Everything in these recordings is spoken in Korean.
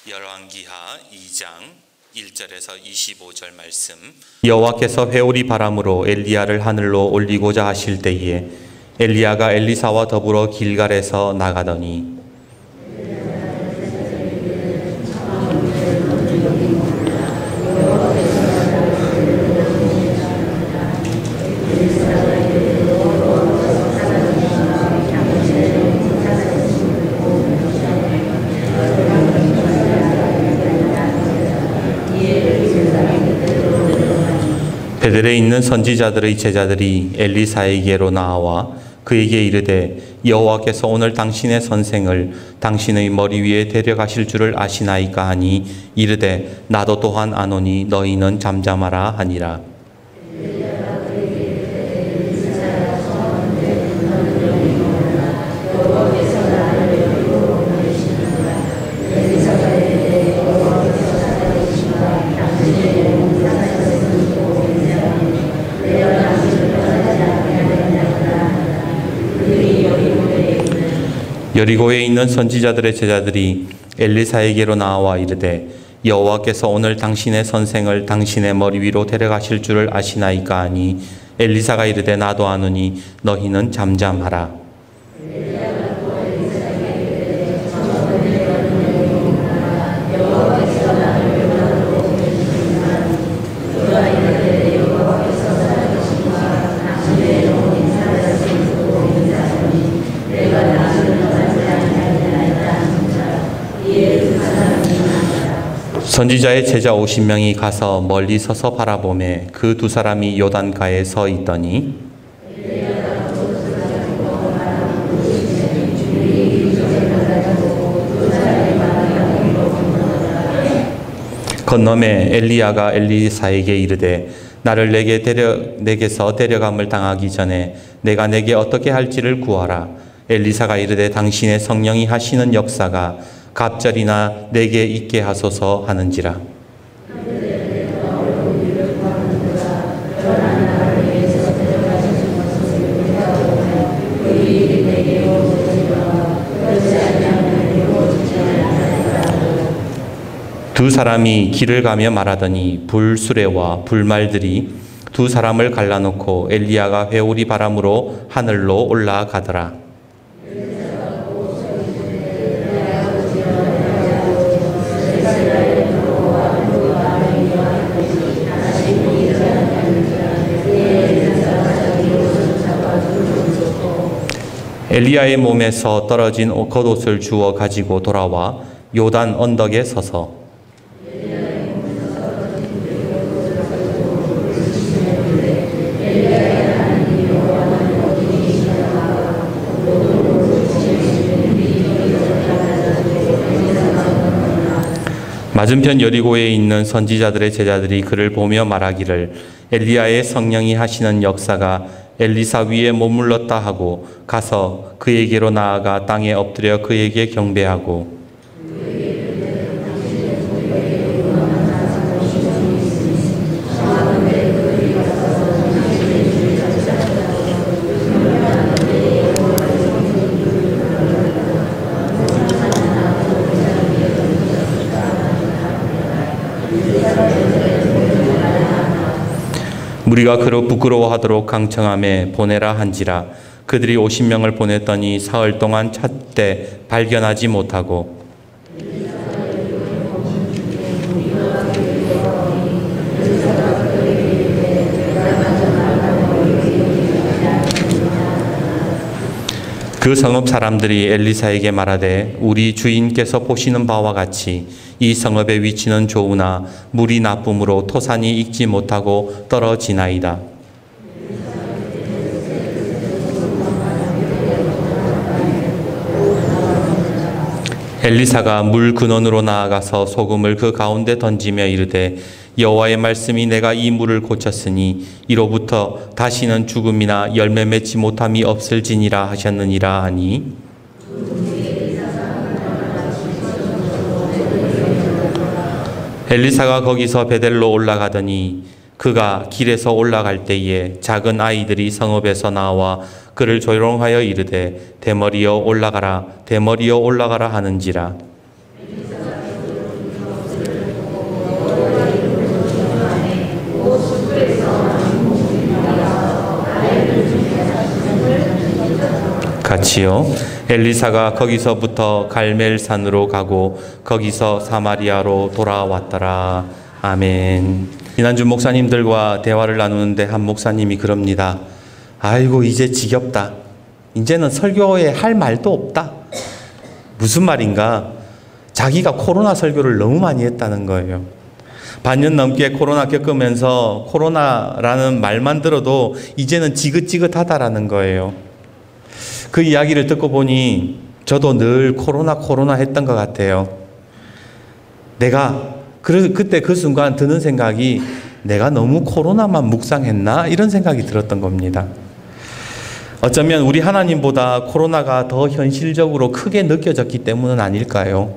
열왕기하 2장 1절에서 25절 말씀. 여호와께서 회오리 바람으로 엘리야를 하늘로 올리고자 하실 때에 엘리야가 엘리사와 더불어 길갈에서 나가더니 베델에 있는 선지자들의 제자들이 엘리사에게로 나와 그에게 이르되 여호와께서 오늘 당신의 선생을 당신의 머리 위에 데려가실 줄을 아시나이까 하니 이르되 나도 또한 아노니 너희는 잠잠하라 하니라. 여리고에 있는 선지자들의 제자들이 엘리사에게로 나와 이르되 여호와께서 오늘 당신의 선생을 당신의 머리 위로 데려가실 줄을 아시나이까 하니 엘리사가 이르되 나도 아노니 너희는 잠잠하라. 선지자의 제자 50명이 가서 멀리 서서 바라보매 그 두 사람이 요단가에 서 있더니 건너매 엘리야가 엘리사에게 이르되 나를 내게서 데려감을 당하기 전에 내가 내게 어떻게 할지를 구하라. 엘리사가 이르되 당신의 성령이 하시는 역사가 갑절이나 내게 있게 하소서 하는지라. 두 사람이 길을 가며 말하더니 불수레와 불말들이 두 사람을 갈라놓고 엘리야가 회오리 바람으로 하늘로 올라가더라. 엘리야의 몸에서 떨어진 겉옷을 주워 가지고 돌아와 요단 언덕에 서서 맞은편 여리고에 있는 선지자들의 제자들이 그를 보며 말하기를 엘리야의 성령이 하시는 역사가 엘리사 위에 머물렀다 하고 가서 그에게로 나아가 땅에 엎드려 그에게 경배하고 우리가 그로 부끄러워하도록 강청함에 보내라 한지라. 그들이 50명을 보냈더니 사흘 동안 찾되 발견하지 못하고 그 성읍 사람들이 엘리사에게 말하되 우리 주인께서 보시는 바와 같이 이 성읍의 위치는 좋으나 물이 나쁨으로 토산이 익지 못하고 떨어지나이다. 엘리사가 물 근원으로 나아가서 소금을 그 가운데 던지며 이르되 여호와의 말씀이 내가 이 물을 고쳤으니 이로부터 다시는 죽음이나 열매 맺지 못함이 없을지니라 하셨느니라 하니 엘리사가 거기서 베델로 올라가더니 그가 길에서 올라갈 때에 작은 아이들이 성읍에서 나와 그를 조롱하여 이르되 대머리여 올라가라 대머리여 올라가라 하는지라. 같이요. 엘리사가 거기서부터 갈멜산으로 가고 거기서 사마리아로 돌아왔더라. 아멘. 지난주 목사님들과 대화를 나누는데 한 목사님이 그럽니다. 아이고 이제 지겹다. 이제는 설교에 할 말도 없다. 무슨 말인가? 자기가 코로나 설교를 너무 많이 했다는 거예요. 반년 넘게 코로나 겪으면서 코로나라는 말만 들어도 이제는 지긋지긋하다라는 거예요. 그 이야기를 듣고 보니 저도 늘 코로나 했던 것 같아요. 내가 그때 그 순간 드는 생각이 내가 너무 코로나만 묵상했나? 이런 생각이 들었던 겁니다. 어쩌면 우리 하나님보다 코로나가 더 현실적으로 크게 느껴졌기 때문은 아닐까요?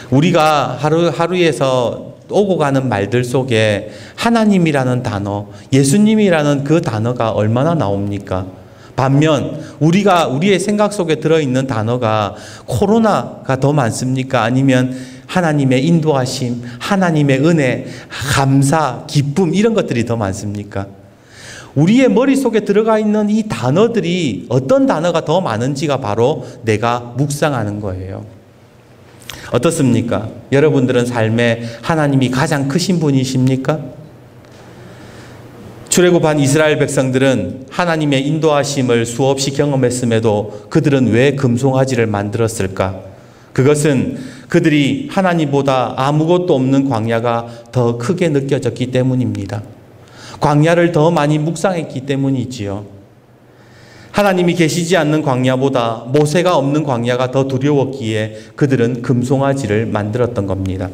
우리가 하루에서 오고 가는 말들 속에 하나님이라는 단어, 예수님이라는 그 단어가 얼마나 나옵니까? 반면 우리의 생각 속에 들어있는 단어가 코로나가 더 많습니까? 아니면 하나님의 인도하심, 하나님의 은혜, 감사, 기쁨 이런 것들이 더 많습니까? 우리의 머릿속에 들어가 있는 이 단어들이 어떤 단어가 더 많은지가 바로 내가 묵상하는 거예요. 어떻습니까? 여러분들은 삶에 하나님이 가장 크신 분이십니까? 출애굽한 이스라엘 백성들은 하나님의 인도하심을 수없이 경험했음에도 그들은 왜 금송아지를 만들었을까? 그것은 그들이 하나님보다 아무것도 없는 광야가 더 크게 느껴졌기 때문입니다. 광야를 더 많이 묵상했기 때문이지요. 하나님이 계시지 않는 광야보다 모세가 없는 광야가 더 두려웠기에 그들은 금송아지를 만들었던 겁니다.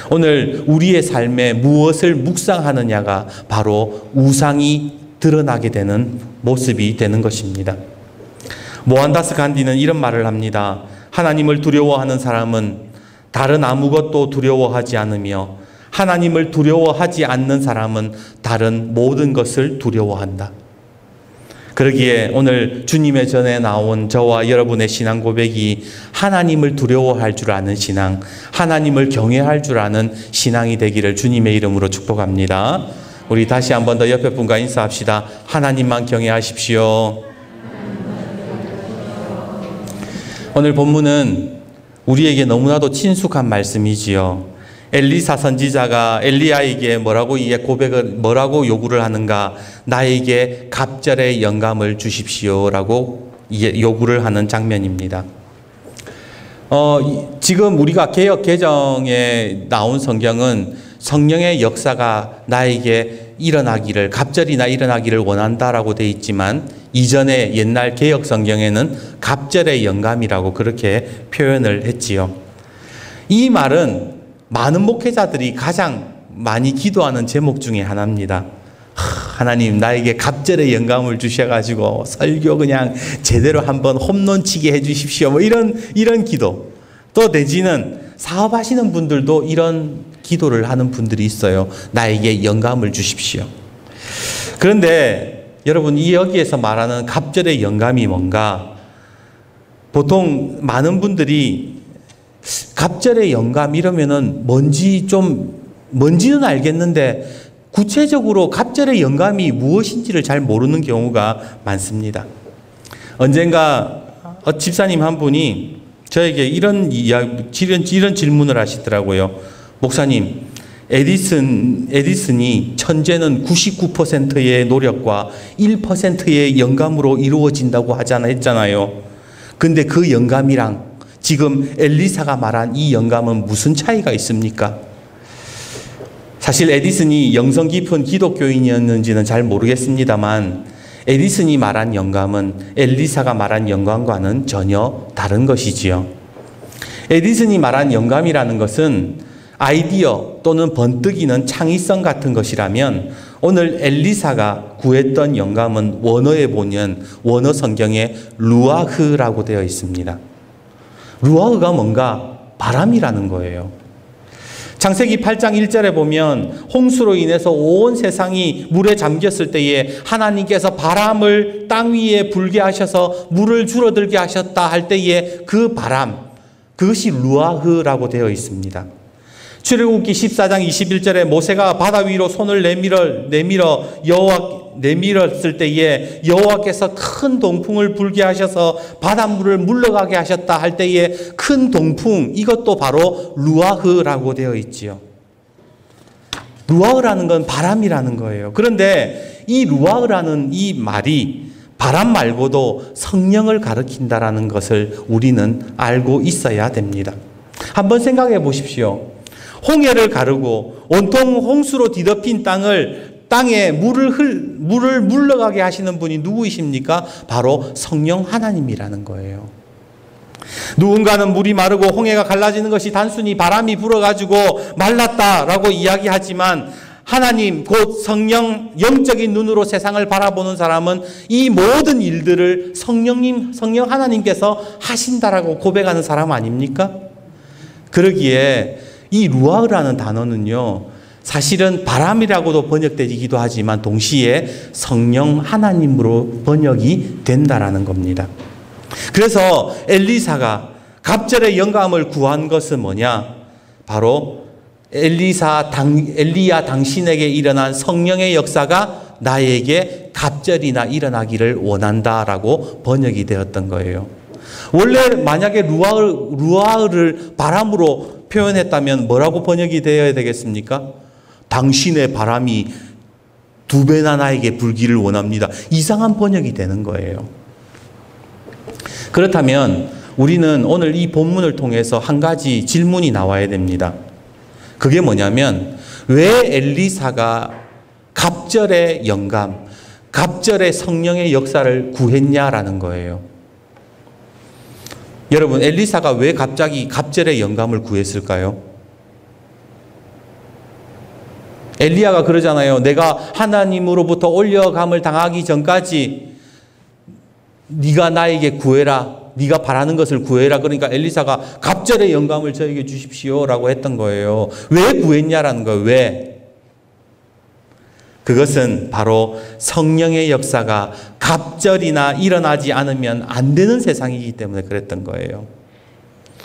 오늘 우리의 삶에 무엇을 묵상하느냐가 바로 우상이 드러나게 되는 모습이 되는 것입니다. 모한다스 간디는 이런 말을 합니다. 하나님을 두려워하는 사람은 다른 아무것도 두려워하지 않으며 하나님을 두려워하지 않는 사람은 다른 모든 것을 두려워한다. 그러기에 오늘 주님의 전에 나온 저와 여러분의 신앙 고백이 하나님을 두려워할 줄 아는 신앙, 하나님을 경외할 줄 아는 신앙이 되기를 주님의 이름으로 축복합니다. 우리 다시 한 번 더 옆에 분과 인사합시다. 하나님만 경외하십시오. 오늘 본문은 우리에게 너무나도 친숙한 말씀이지요. 엘리사 선지자가 엘리야에게 뭐라고 요구를 하는가? 나에게 갑절의 영감을 주십시오라고 요구를 하는 장면입니다. 지금 우리가 개역 개정에 나온 성경은 성령의 역사가 나에게 일어나기를, 갑절이나 일어나기를 원한다라고 되어 있지만 이전에 옛날 개역 성경에는 갑절의 영감이라고 그렇게 표현을 했지요. 이 말은 많은 목회자들이 가장 많이 기도하는 제목 중에 하나입니다. 하나님 나에게 갑절의 영감을 주셔가지고 설교 그냥 제대로 한번 홈런 치게 해주십시오. 뭐 이런 기도. 또 내지는 사업하시는 분들도 이런 기도를 하는 분들이 있어요. 나에게 영감을 주십시오. 그런데 여러분 여기에서 말하는 갑절의 영감이 뭔가? 보통 많은 분들이 갑절의 영감 이러면은 뭔지는 알겠는데 구체적으로 갑절의 영감이 무엇인지를 잘 모르는 경우가 많습니다. 언젠가 집사님 한 분이 저에게 이런 질문을 하시더라고요. 목사님, 에디슨이 천재는 99%의 노력과 1%의 영감으로 이루어진다고 했잖아요. 근데 그 영감이랑 지금 엘리사가 말한 이 영감은 무슨 차이가 있습니까? 사실 에디슨이 영성 깊은 기독교인이었는지는 잘 모르겠습니다만 에디슨이 말한 영감은 엘리사가 말한 영감과는 전혀 다른 것이지요. 에디슨이 말한 영감이라는 것은 아이디어 또는 번뜩이는 창의성 같은 것이라면 오늘 엘리사가 구했던 영감은 원어에 보면 원어 성경에 루아흐라고 되어 있습니다. 루아흐가 뭔가? 바람이라는 거예요. 창세기 8장 1절에 보면 홍수로 인해서 온 세상이 물에 잠겼을 때에 하나님께서 바람을 땅 위에 불게 하셔서 물을 줄어들게 하셨다 할 때에 그 바람, 그것이 루아흐라고 되어 있습니다. 출애굽기 14장 21절에 모세가 바다 위로 손을 내밀어 내밀었을 때에 여호와께서 큰 동풍을 불게 하셔서 바닷물을 물러가게 하셨다 할 때에 큰 동풍, 이것도 바로 루아흐라고 되어 있지요. 루아흐라는 건 바람이라는 거예요. 그런데 이 루아흐라는 이 말이 바람 말고도 성령을 가리킨다라는 것을 우리는 알고 있어야 됩니다. 한번 생각해 보십시오. 홍해를 가르고 온통 홍수로 뒤덮인 땅에 물을 물러가게 하시는 분이 누구이십니까? 바로 성령 하나님이라는 거예요. 누군가는 물이 마르고 홍해가 갈라지는 것이 단순히 바람이 불어가지고 말랐다라고 이야기하지만 하나님 곧 성령 영적인 눈으로 세상을 바라보는 사람은 이 모든 일들을 성령 하나님께서 하신다라고 고백하는 사람 아닙니까? 그러기에 이 루아흐라는 단어는요, 사실은 바람이라고도 번역되기도 하지만 동시에 성령 하나님으로 번역이 된다라는 겁니다. 그래서 엘리사가 갑절의 영감을 구한 것은 뭐냐? 바로 엘리야 당신에게 일어난 성령의 역사가 나에게 갑절이나 일어나기를 원한다라고 번역이 되었던 거예요. 원래 만약에 루아흐를 바람으로 표현했다면 뭐라고 번역이 되어야 되겠습니까? 당신의 바람이 2배나 나에게 불기를 원합니다. 이상한 번역이 되는 거예요. 그렇다면 우리는 오늘 이 본문을 통해서 한 가지 질문이 나와야 됩니다. 그게 뭐냐면 왜 엘리사가 갑절의 영감, 갑절의 성령의 역사를 구했냐라는 거예요. 여러분, 엘리사가 왜 갑자기 갑절의 영감을 구했을까요? 엘리야가 그러잖아요. 내가 하나님으로부터 올려감을 당하기 전까지 네가 나에게 구해라. 네가 바라는 것을 구해라. 그러니까 엘리사가 갑절의 영감을 저에게 주십시오라고 했던 거예요. 왜 구했냐라는 거예요. 왜? 그것은 바로 성령의 역사가 갑절이나 일어나지 않으면 안 되는 세상이기 때문에 그랬던 거예요.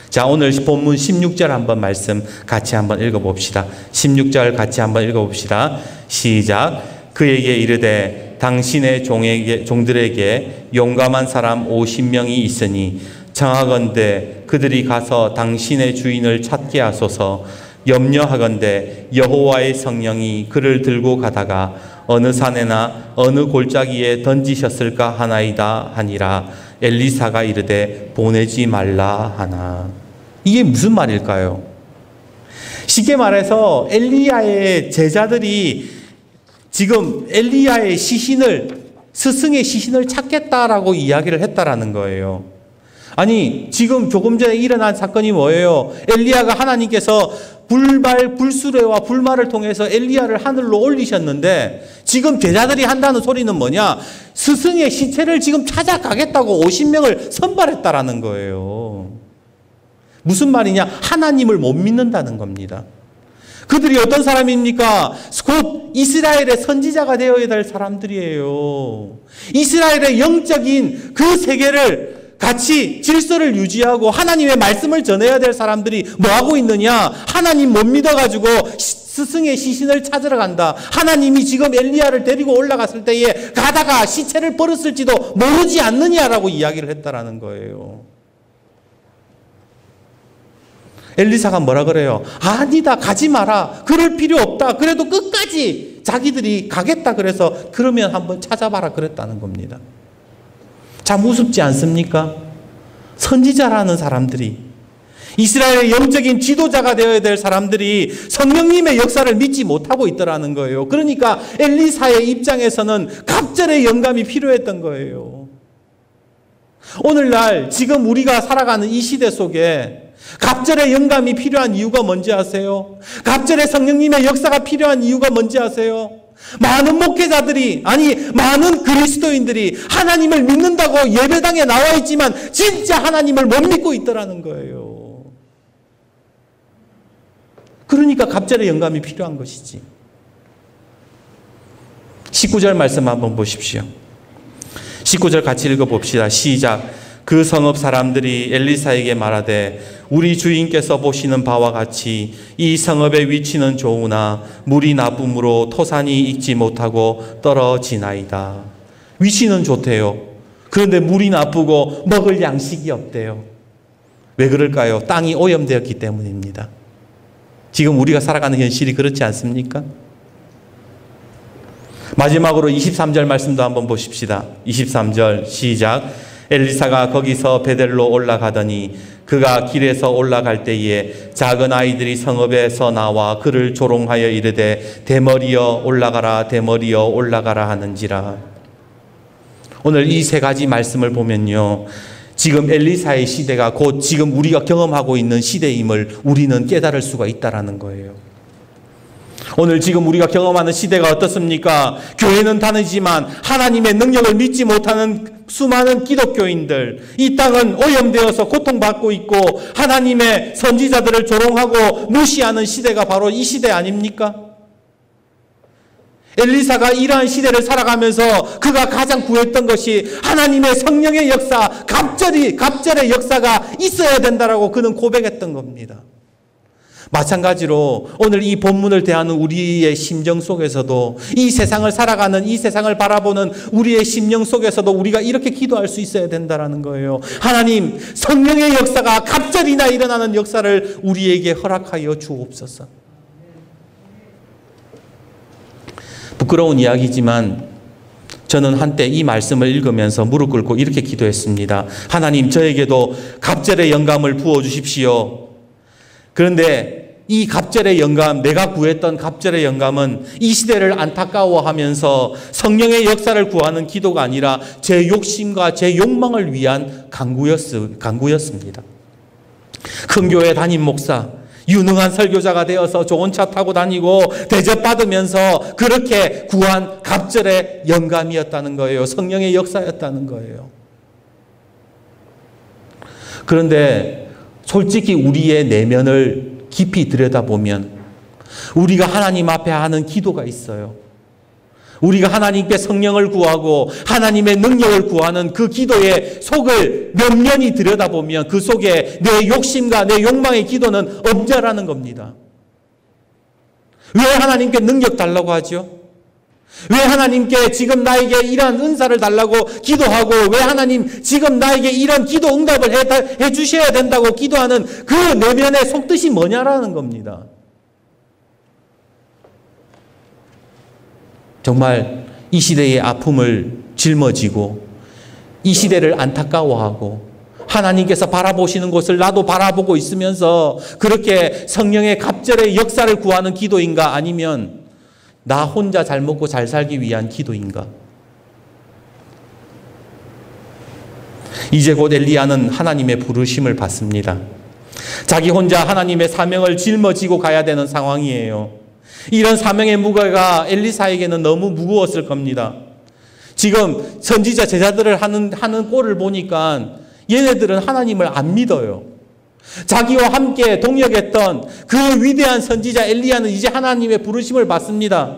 자, 오늘 본문 16절 한번 말씀 같이 한번 읽어봅시다. 16절 같이 한번 읽어봅시다. 시작. 그에게 이르되 당신의 종들에게 용감한 사람 50명이 있으니 청하건대 그들이 가서 당신의 주인을 찾게 하소서. 염려하건대 여호와의 성령이 그를 들고 가다가 어느 산에나 어느 골짜기에 던지셨을까 하나이다 하니라. 엘리사가 이르되 보내지 말라 하나. 이게 무슨 말일까요? 쉽게 말해서 엘리야의 제자들이 지금 엘리야의 스승의 시신을 찾겠다라고 이야기를 했다라는 거예요. 아니, 지금 조금 전에 일어난 사건이 뭐예요? 엘리야가 하나님께서 불수레와 불말을 통해서 엘리야를 하늘로 올리셨는데 지금 제자들이 한다는 소리는 뭐냐? 스승의 시체를 지금 찾아가겠다고 50명을 선발했다라는 거예요. 무슨 말이냐? 하나님을 못 믿는다는 겁니다. 그들이 어떤 사람입니까? 곧 이스라엘의 선지자가 되어야 될 사람들이에요. 이스라엘의 영적인 그 세계를 같이 질서를 유지하고 하나님의 말씀을 전해야 될 사람들이 뭐 하고 있느냐? 하나님 못 믿어가지고 스승의 시신을 찾으러 간다. 하나님이 지금 엘리야를 데리고 올라갔을 때에 가다가 시체를 버렸을지도 모르지 않느냐라고 이야기를 했다라는 거예요. 엘리사가 뭐라 그래요? 아니다, 가지 마라. 그럴 필요 없다. 그래도 끝까지 자기들이 가겠다 그래서 그러면 한번 찾아봐라 그랬다는 겁니다. 참 우습지 않습니까? 선지자라는 사람들이, 이스라엘의 영적인 지도자가 되어야 될 사람들이 성령님의 역사를 믿지 못하고 있더라는 거예요. 그러니까 엘리사의 입장에서는 갑절의 영감이 필요했던 거예요. 오늘날 지금 우리가 살아가는 이 시대 속에 갑절의 영감이 필요한 이유가 뭔지 아세요? 갑절의 성령님의 역사가 필요한 이유가 뭔지 아세요? 많은 목회자들이, 아니 많은 그리스도인들이 하나님을 믿는다고 예배당에 나와 있지만 진짜 하나님을 못 믿고 있더라는 거예요. 그러니까 갑절의 영감이 필요한 것이지. 19절 말씀 한번 보십시오. 19절 같이 읽어봅시다. 시작. 그 성읍 사람들이 엘리사에게 말하되 우리 주인께서 보시는 바와 같이 이 성읍의 위치는 좋으나 물이 나쁨으로 토산이 익지 못하고 떨어지나이다. 위치는 좋대요. 그런데 물이 나쁘고 먹을 양식이 없대요. 왜 그럴까요? 땅이 오염되었기 때문입니다. 지금 우리가 살아가는 현실이 그렇지 않습니까? 마지막으로 23절 말씀도 한번 보십시다. 23절 시작. 엘리사가 거기서 베델로 올라가더니 그가 길에서 올라갈 때에 작은 아이들이 성읍에서 나와 그를 조롱하여 이르되 대머리여 올라가라 대머리여 올라가라 하는지라. 오늘 이 세 가지 말씀을 보면요, 지금 엘리사의 시대가 곧 지금 우리가 경험하고 있는 시대임을 우리는 깨달을 수가 있다라는 거예요. 오늘 지금 우리가 경험하는 시대가 어떻습니까? 교회는 다니지만 하나님의 능력을 믿지 못하는 수많은 기독교인들, 이 땅은 오염되어서 고통받고 있고 하나님의 선지자들을 조롱하고 무시하는 시대가 바로 이 시대 아닙니까? 엘리사가 이러한 시대를 살아가면서 그가 가장 구했던 것이 하나님의 성령의 역사, 갑절의 역사가 있어야 된다라고 그는 고백했던 겁니다. 마찬가지로 오늘 이 본문을 대하는 우리의 심정 속에서도, 이 세상을 살아가는, 이 세상을 바라보는 우리의 심령 속에서도 우리가 이렇게 기도할 수 있어야 된다는 거예요. 하나님, 성령의 역사가 갑절이나 일어나는 역사를 우리에게 허락하여 주옵소서. 부끄러운 이야기지만 저는 한때 이 말씀을 읽으면서 무릎 꿇고 이렇게 기도했습니다. 하나님, 저에게도 갑절의 영감을 부어주십시오. 그런데 이 갑절의 영감, 내가 구했던 갑절의 영감은 이 시대를 안타까워하면서 성령의 역사를 구하는 기도가 아니라 제 욕심과 제 욕망을 위한 간구였습니다. 큰 교회 담임 목사, 유능한 설교자가 되어서 좋은 차 타고 다니고 대접받으면서 그렇게 구한 갑절의 영감이었다는 거예요. 성령의 역사였다는 거예요. 그런데 솔직히 우리의 내면을 깊이 들여다보면 우리가 하나님 앞에 하는 기도가 있어요. 우리가 하나님께 성령을 구하고 하나님의 능력을 구하는 그 기도의 속을 몇 년이 들여다보면 그 속에 내 욕심과 내 욕망의 기도는 엄자라는 겁니다. 왜 하나님께 능력 달라고 하죠? 왜 하나님께 지금 나에게 이러한 은사를 달라고 기도하고, 왜 하나님 지금 나에게 이런 기도 응답을 해 주셔야 된다고 기도하는 그 내면의 속뜻이 뭐냐라는 겁니다. 정말 이 시대의 아픔을 짊어지고 이 시대를 안타까워하고 하나님께서 바라보시는 곳을 나도 바라보고 있으면서 그렇게 성령의 갑절의 역사를 구하는 기도인가, 아니면 나 혼자 잘 먹고 잘 살기 위한 기도인가? 이제 곧 엘리야는 하나님의 부르심을 받습니다. 자기 혼자 하나님의 사명을 짊어지고 가야 되는 상황이에요. 이런 사명의 무게가 엘리사에게는 너무 무거웠을 겁니다. 지금 선지자 제자들을 하는 꼴을 보니까 얘네들은 하나님을 안 믿어요. 자기와 함께 동역했던 그 위대한 선지자 엘리야는 이제 하나님의 부르심을 받습니다.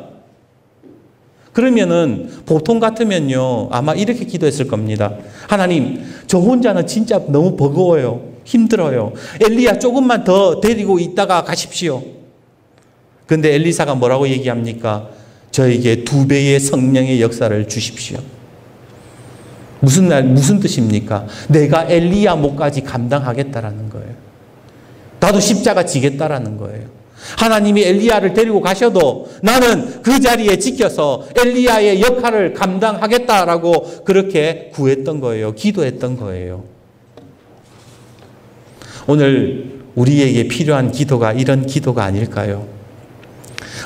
그러면은 보통 같으면요, 아마 이렇게 기도했을 겁니다. 하나님, 저 혼자는 진짜 너무 버거워요. 힘들어요. 엘리야 조금만 더 데리고 있다가 가십시오. 그런데 엘리사가 뭐라고 얘기합니까? 저에게 2배의 성령의 역사를 주십시오. 무슨 뜻입니까? 내가 엘리야 목까지 감당하겠다라는 거예요. 나도 십자가 지겠다라는 거예요. 하나님이 엘리야를 데리고 가셔도 나는 그 자리에 지켜서 엘리야의 역할을 감당하겠다라고 그렇게 구했던 거예요. 기도했던 거예요. 오늘 우리에게 필요한 기도가 이런 기도가 아닐까요?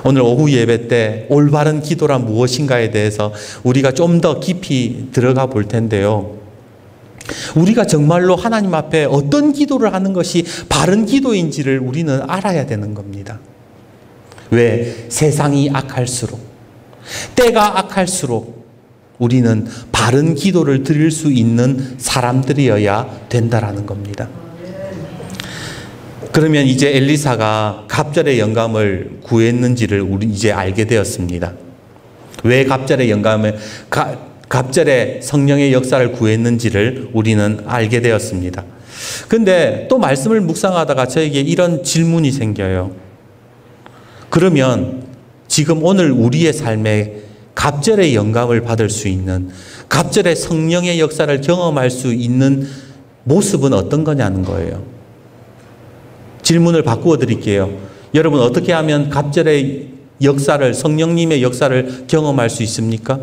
오늘 오후 예배 때 올바른 기도란 무엇인가에 대해서 우리가 좀 더 깊이 들어가 볼 텐데요. 우리가 정말로 하나님 앞에 어떤 기도를 하는 것이 바른 기도인지를 우리는 알아야 되는 겁니다. 왜? 세상이 악할수록, 때가 악할수록 우리는 바른 기도를 드릴 수 있는 사람들이어야 된다라는 겁니다. 그러면 이제 엘리사가 갑절의 영감을 구했는지를 우리 이제 알게 되었습니다. 왜 갑절의 영감을 갑절에 성령의 역사를 구했는지를 우리는 알게 되었습니다. 근데 또 말씀을 묵상하다가 저에게 이런 질문이 생겨요. 그러면 지금 오늘 우리의 삶에 갑절의 영감을 받을 수 있는, 갑절의 성령의 역사를 경험할 수 있는 모습은 어떤 거냐는 거예요. 질문을 바꾸어 드릴게요. 여러분, 어떻게 하면 갑절의 역사를, 성령님의 역사를 경험할 수 있습니까?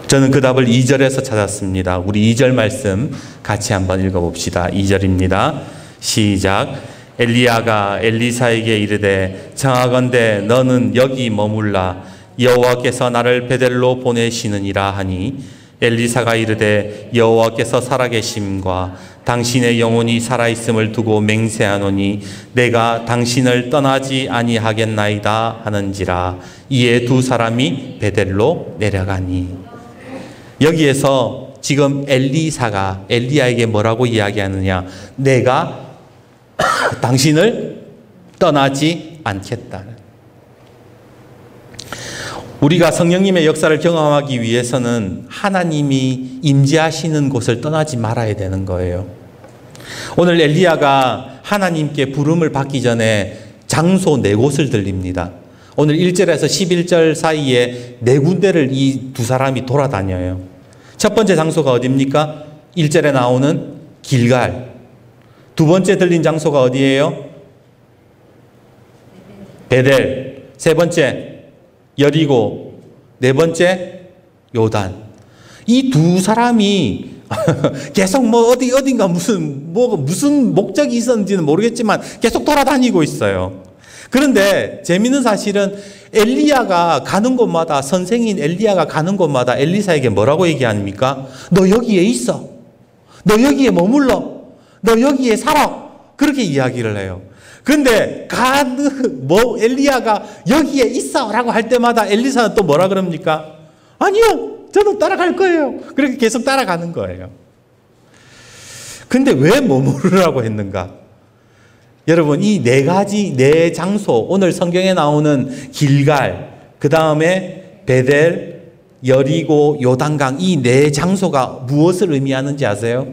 저는 그 답을 2절에서 찾았습니다. 우리 2절 말씀 같이 한번 읽어봅시다. 2절입니다. 시작. 엘리야가 엘리사에게 이르되 청하건대 너는 여기 머물라 여호와께서 나를 베델로 보내시느니라 하니 엘리사가 이르되 여호와께서 살아계심과 당신의 영혼이 살아있음을 두고 맹세하노니 내가 당신을 떠나지 아니하겠나이다 하는지라. 이에 두 사람이 베델로 내려가니. 여기에서 지금 엘리사가 엘리야에게 뭐라고 이야기하느냐? 내가 당신을 떠나지 않겠다. 우리가 성령님의 역사를 경험하기 위해서는 하나님이 임재하시는 곳을 떠나지 말아야 되는 거예요. 오늘 엘리야가 하나님께 부름을 받기 전에 장소 4곳을 들립니다. 오늘 1절에서 11절 사이에 4군데를 이 두 사람이 돌아다녀요. 첫 번째 장소가 어디입니까? 1절에 나오는 길갈. 두 번째 들린 장소가 어디예요? 베델. 세 번째 여리고. 네 번째 요단. 이 두 사람이 계속 뭐 어딘가 무슨 목적이 있었는지는 모르겠지만 계속 돌아다니고 있어요. 그런데 재미있는 사실은 엘리야가 가는 곳마다, 선생인 엘리야가 가는 곳마다 엘리사에게 뭐라고 얘기합니까? 너 여기에 있어. 너 여기에 머물러. 너 여기에 살아. 그렇게 이야기를 해요. 그런데 엘리야가 여기에 있어 라고 할 때마다 엘리사는 또 뭐라 그럽니까? 아니요. 저는 따라갈 거예요. 그렇게 계속 따라가는 거예요. 근데 왜 머무르라고 했는가? 여러분, 이 4 장소, 오늘 성경에 나오는 길갈, 그 다음에 베델, 여리고, 요단강, 이 4 장소가 무엇을 의미하는지 아세요?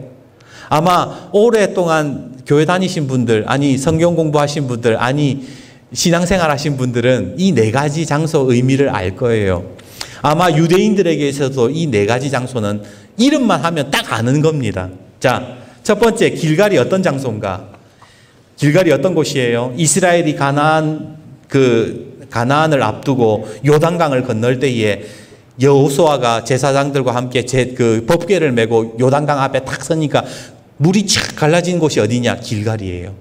아마 오랫동안 교회 다니신 분들, 아니 성경 공부하신 분들, 아니 신앙생활 하신 분들은 이 4가지 장소 의미를 알 거예요. 아마 유대인들에게 있어서도 이 4가지 장소는 이름만 하면 딱 아는 겁니다. 자, 첫 번째, 길갈이 어떤 장소인가? 길갈이 어떤 곳이에요? 이스라엘이 가나안을 앞두고 요단강을 건널 때에 여호수아가 제사장들과 함께 법궤를 메고 요단강 앞에 딱 서니까 물이 착 갈라진 곳이 어디냐? 길갈이에요.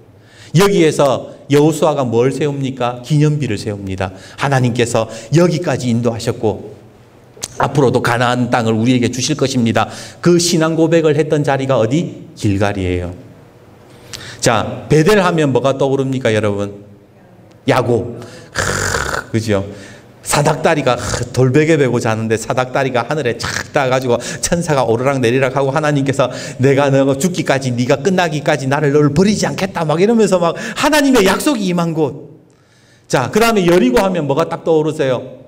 여기에서 여호수아가 뭘 세웁니까? 기념비를 세웁니다. 하나님께서 여기까지 인도하셨고 앞으로도 가나안 땅을 우리에게 주실 것입니다. 그 신앙 고백을 했던 자리가 어디? 길갈이에요. 자, 베델 하면 뭐가 떠오릅니까, 여러분? 야곱. 그죠? 사닥다리가 돌베개 베고 자는데 사닥다리가 하늘에 착 닿아가지고 천사가 오르락 내리락 하고 하나님께서 내가 너 죽기까지, 네가 끝나기까지 너를 버리지 않겠다 막 이러면서 막 하나님의 약속이 임한 곳. 자, 그 다음에 여리고 하면 뭐가 딱 떠오르세요?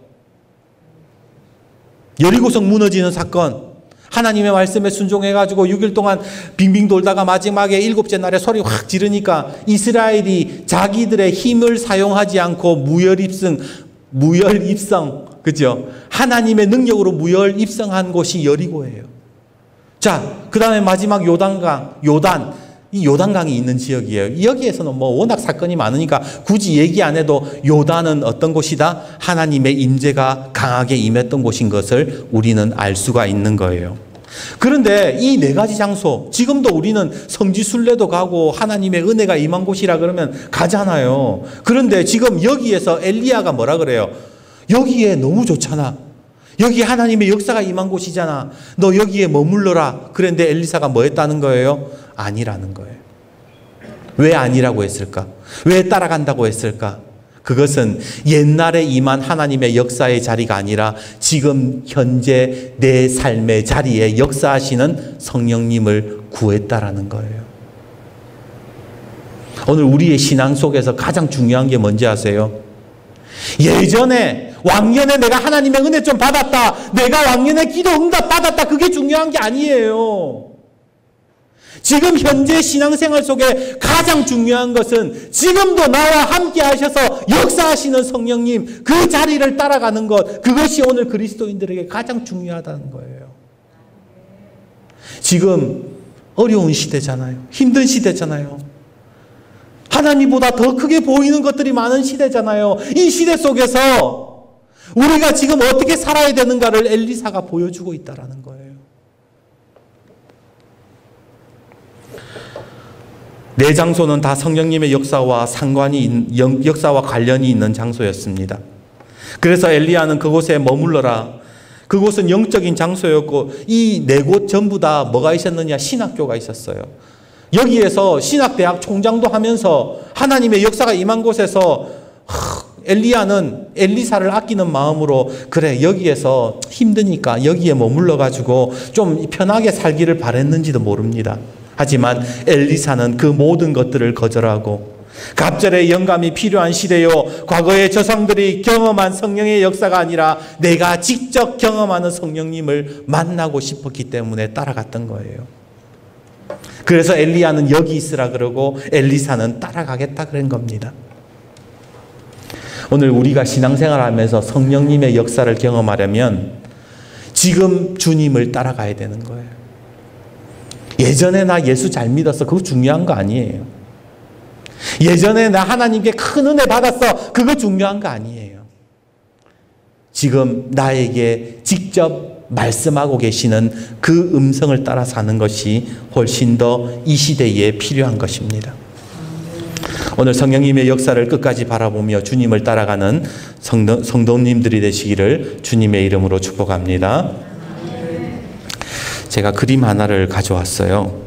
여리고성 무너지는 사건. 하나님의 말씀에 순종해가지고 6일 동안 빙빙 돌다가 마지막에 7째 날에 소리 확 지르니까 이스라엘이 자기들의 힘을 사용하지 않고 무혈입성, 그죠? 하나님의 능력으로 무혈입성한 곳이 여리고예요. 자, 그 다음에 마지막 요단. 이 요단강이 있는 지역이에요. 여기에서는 뭐 워낙 사건이 많으니까 굳이 얘기 안 해도 요단은 어떤 곳이다? 하나님의 임재가 강하게 임했던 곳인 것을 우리는 알 수가 있는 거예요. 그런데 이 4가지 장소, 지금도 우리는 성지순례도 가고 하나님의 은혜가 임한 곳이라 그러면 가잖아요. 그런데 지금 여기에서 엘리야가 뭐라 그래요? 여기에 너무 좋잖아. 여기 하나님의 역사가 임한 곳이잖아. 너 여기에 머물러라. 그런데 엘리사가 뭐 했다는 거예요? 아니라는 거예요. 왜 아니라고 했을까? 왜 따라간다고 했을까? 그것은 옛날에 임한 하나님의 역사의 자리가 아니라 지금 현재 내 삶의 자리에 역사하시는 성령님을 구했다라는 거예요. 오늘 우리의 신앙 속에서 가장 중요한 게 뭔지 아세요? 예전에 왕년에 내가 하나님의 은혜 좀 받았다, 내가 왕년에 기도 응답 받았다, 그게 중요한 게 아니에요. 지금 현재 신앙생활 속에 가장 중요한 것은 지금도 나와 함께 하셔서 역사하시는 성령님 그 자리를 따라가는 것, 그것이 오늘 그리스도인들에게 가장 중요하다는 거예요. 지금 어려운 시대잖아요. 힘든 시대잖아요. 하나님보다 더 크게 보이는 것들이 많은 시대잖아요. 이 시대 속에서 우리가 지금 어떻게 살아야 되는가를 엘리사가 보여주고 있다는 거예요. 네 장소는 다 성령님의 역사와 역사와 관련이 있는 장소였습니다. 그래서 엘리야는 그곳에 머물러라. 그곳은 영적인 장소였고 이 네 곳 전부 다 뭐가 있었느냐? 신학교가 있었어요. 여기에서 신학대학 총장도 하면서 하나님의 역사가 임한 곳에서 엘리야는 엘리사를 아끼는 마음으로 그래 여기에서 힘드니까 여기에 머물러 가지고 좀 편하게 살기를 바랬는지도 모릅니다. 하지만 엘리사는 그 모든 것들을 거절하고 갑절의 영감이 필요한 시대요, 과거의 조상들이 경험한 성령의 역사가 아니라 내가 직접 경험하는 성령님을 만나고 싶었기 때문에 따라갔던 거예요. 그래서 엘리야는 여기 있으라 그러고 엘리사는 따라가겠다 그런 겁니다. 오늘 우리가 신앙생활하면서 성령님의 역사를 경험하려면 지금 주님을 따라가야 되는 거예요. 예전에 나 예수 잘 믿었어, 그거 중요한 거 아니에요. 예전에 나 하나님께 큰 은혜 받았어, 그거 중요한 거 아니에요. 지금 나에게 직접 말씀하고 계시는 그 음성을 따라 사는 것이 훨씬 더 이 시대에 필요한 것입니다. 오늘 성령님의 역사를 끝까지 바라보며 주님을 따라가는 성도님들이 되시기를 주님의 이름으로 축복합니다. 제가 그림 하나를 가져왔어요.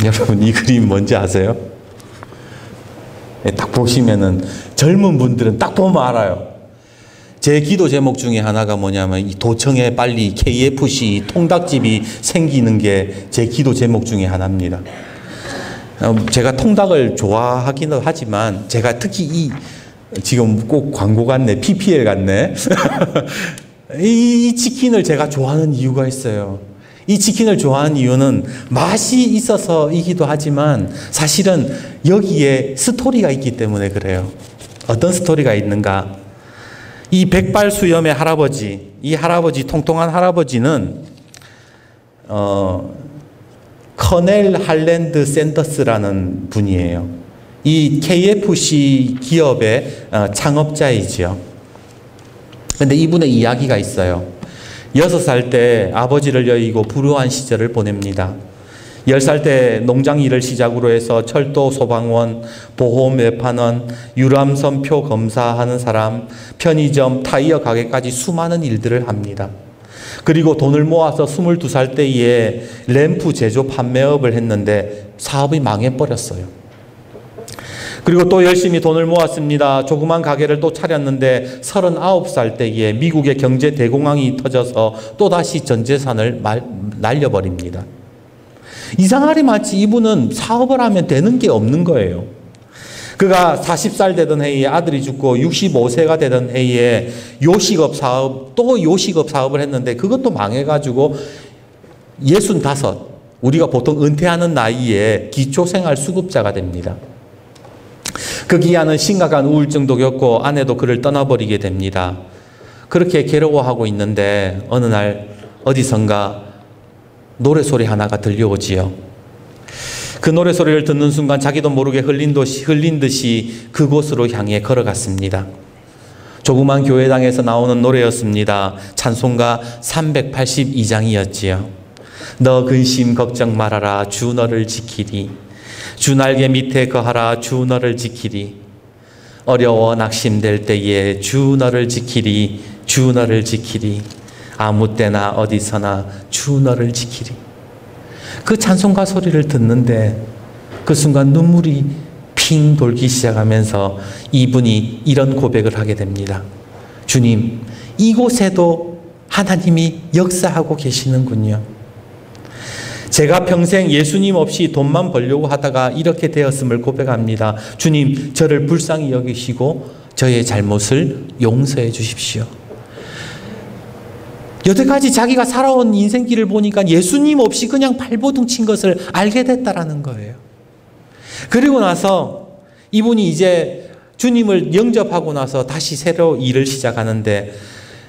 여러분 이 그림 뭔지 아세요? 딱 보시면은 젊은 분들은 딱 보면 알아요. 제 기도 제목 중에 하나가 뭐냐면 이 도청에 빨리 KFC 통닭집이 생기는 게 제 기도 제목 중에 하나입니다. 제가 통닭을 좋아하기는 하지만 제가 특히 이 지금 꼭 광고 같네, PPL 같네. 이 치킨을 제가 좋아하는 이유가 있어요. 이 치킨을 좋아하는 이유는 맛이 있어서이기도 하지만 사실은 여기에 스토리가 있기 때문에 그래요. 어떤 스토리가 있는가? 이 백발수염의 할아버지, 이 할아버지, 통통한 할아버지는 커넬 할랜드 샌더스라는 분이에요. 이 KFC 기업의 창업자이지요. 근데 이분의 이야기가 있어요. 6살 때 아버지를 여의고 불우한 시절을 보냅니다. 10살 때 농장 일을 시작으로 해서 철도 소방원, 보험 외판원, 유람선표 검사하는 사람, 편의점, 타이어 가게까지 수많은 일들을 합니다. 그리고 돈을 모아서 22살 때에 램프 제조 판매업을 했는데 사업이 망해버렸어요. 그리고 또 열심히 돈을 모았습니다. 조그만 가게를 또 차렸는데 39살 때에 미국의 경제 대공황이 터져서 또다시 전 재산을 날려버립니다. 이상하리 마치 이분은 사업을 하면 되는 게 없는 거예요. 그가 40살 되던 해에 아들이 죽고 65세가 되던 해에 요식업 사업을 했는데 그것도 망해가지고 65, 우리가 보통 은퇴하는 나이에 기초생활수급자가 됩니다. 그 기아는 심각한 우울증도 겪고 아내도 그를 떠나버리게 됩니다. 그렇게 괴로워하고 있는데 어느 날 어디선가 노래소리 하나가 들려오지요. 그 노래소리를 듣는 순간 자기도 모르게 흘린 듯이 그곳으로 향해 걸어갔습니다. 조그만 교회당에서 나오는 노래였습니다. 찬송가 382장이었지요. 너 근심 걱정 말아라 주 너를 지키리. 주 날개 밑에 거하라 주 너를 지키리. 어려워 낙심될 때에 주 너를 지키리. 주 너를 지키리. 아무 때나 어디서나 주 너를 지키리. 그 찬송가 소리를 듣는데 그 순간 눈물이 핑 돌기 시작하면서 이분이 이런 고백을 하게 됩니다. 주님, 이곳에도 하나님이 역사하고 계시는군요. 제가 평생 예수님 없이 돈만 벌려고 하다가 이렇게 되었음을 고백합니다. 주님, 저를 불쌍히 여기시고 저의 잘못을 용서해 주십시오. 여태까지 자기가 살아온 인생길을 보니까 예수님 없이 그냥 발버둥 친 것을 알게 됐다라는 거예요. 그리고 나서 이분이 이제 주님을 영접하고 나서 다시 새로 일을 시작하는데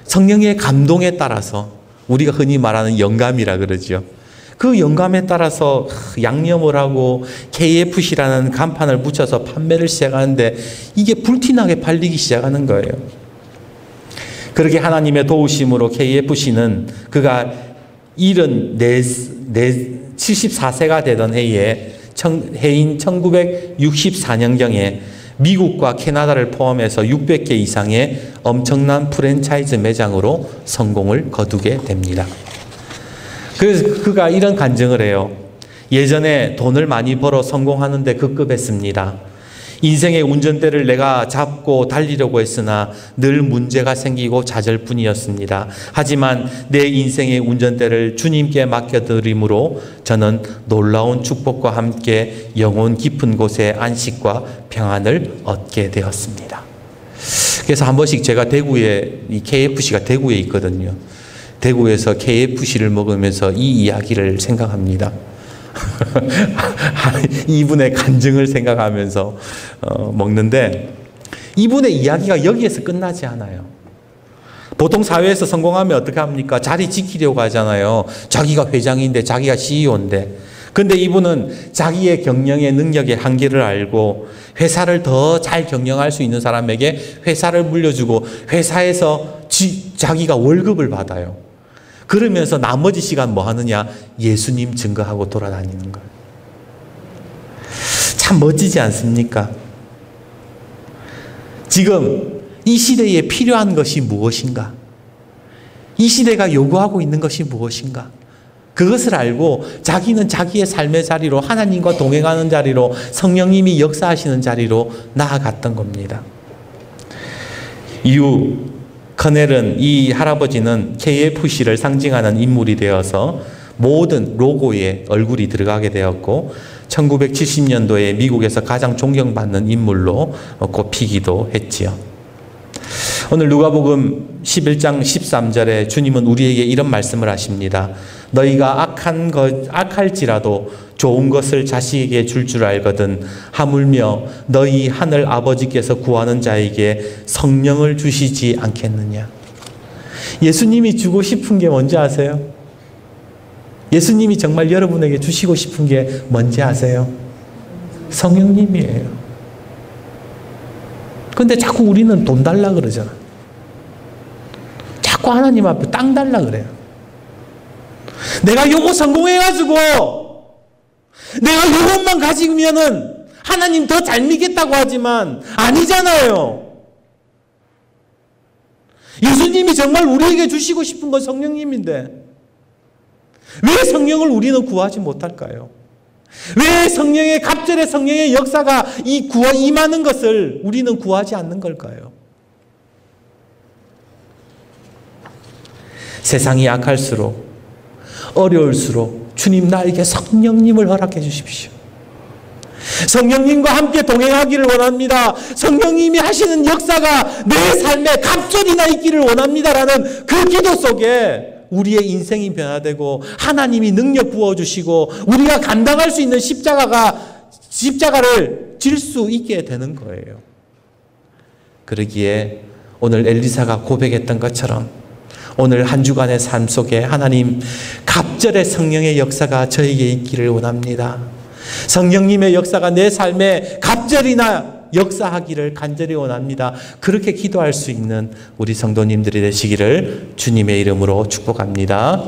성령의 감동에 따라서 우리가 흔히 말하는 영감이라 그러죠. 그 영감에 따라서 양념을 하고 KFC라는 간판을 붙여서 판매를 시작하는데 이게 불티나게 팔리기 시작하는 거예요. 그렇게 하나님의 도우심으로 KFC는 그가 74세가 되던 해인 1964년경에 미국과 캐나다를 포함해서 600개 이상의 엄청난 프랜차이즈 매장으로 성공을 거두게 됩니다. 그래서 그가 이런 간증을 해요. 예전에 돈을 많이 벌어 성공하는데 급급했습니다. 인생의 운전대를 내가 잡고 달리려고 했으나 늘 문제가 생기고 좌절 뿐이었습니다. 하지만 내 인생의 운전대를 주님께 맡겨드림으로 저는 놀라운 축복과 함께 영혼 깊은 곳에 안식과 평안을 얻게 되었습니다. 그래서 한 번씩 제가 대구에, 이 KFC가 대구에 있거든요. 대구에서 KFC를 먹으면서 이 이야기를 생각합니다. 이분의 간증을 생각하면서 먹는데 이분의 이야기가 여기에서 끝나지 않아요. 보통 사회에서 성공하면 어떻게 합니까? 자리 지키려고 하잖아요. 자기가 회장인데 자기가 CEO인데. 근데 이분은 자기의 경영의 능력의 한계를 알고 회사를 더 잘 경영할 수 있는 사람에게 회사를 물려주고 회사에서 자기가 월급을 받아요. 그러면서 나머지 시간 뭐 하느냐? 예수님 증거하고 돌아다니는 거예요. 참 멋지지 않습니까? 지금 이 시대에 필요한 것이 무엇인가? 이 시대가 요구하고 있는 것이 무엇인가? 그것을 알고 자기는 자기의 삶의 자리로 하나님과 동행하는 자리로 성령님이 역사하시는 자리로 나아갔던 겁니다. 이후 커넬은 이 할아버지는 KFC를 상징하는 인물이 되어서 모든 로고에 얼굴이 들어가게 되었고 1970년도에 미국에서 가장 존경받는 인물로 꼽히기도 했지요. 오늘 누가복음 11장 13절에 주님은 우리에게 이런 말씀을 하십니다. 너희가 악할지라도 좋은 것을 자식에게 줄 줄 알거든 하물며 너희 하늘 아버지께서 구하는 자에게 성령을 주시지 않겠느냐. 예수님이 주고 싶은 게 뭔지 아세요? 예수님이 정말 여러분에게 주시고 싶은 게 뭔지 아세요? 성령님이에요. 근데 자꾸 우리는 돈 달라 그러잖아. 자꾸 하나님 앞에 땅 달라 그래요. 내가 요거 성공해가지고 내가 요것만 가지면은 하나님 더 잘 믿겠다고 하지만 아니잖아요. 예수님이 정말 우리에게 주시고 싶은 건 성령님인데 왜 성령을 우리는 구하지 못할까요? 왜 성령의 갑절의 성령의 역사가 임하는 것을 우리는 구하지 않는 걸까요? 세상이 약할수록 어려울수록 주님 나에게 성령님을 허락해 주십시오. 성령님과 함께 동행하기를 원합니다. 성령님이 하시는 역사가 내 삶에 갑절이나 있기를 원합니다라는 그 기도 속에 우리의 인생이 변화되고 하나님이 능력 부어주시고 우리가 감당할 수 있는 십자가를 질 수 있게 되는 거예요. 그러기에 오늘 엘리사가 고백했던 것처럼 오늘 한 주간의 삶 속에 하나님 갑절의 성령의 역사가 저에게 있기를 원합니다. 성령님의 역사가 내 삶에 갑절이나 역사하기를 간절히 원합니다. 그렇게 기도할 수 있는 우리 성도님들이 되시기를 주님의 이름으로 축복합니다.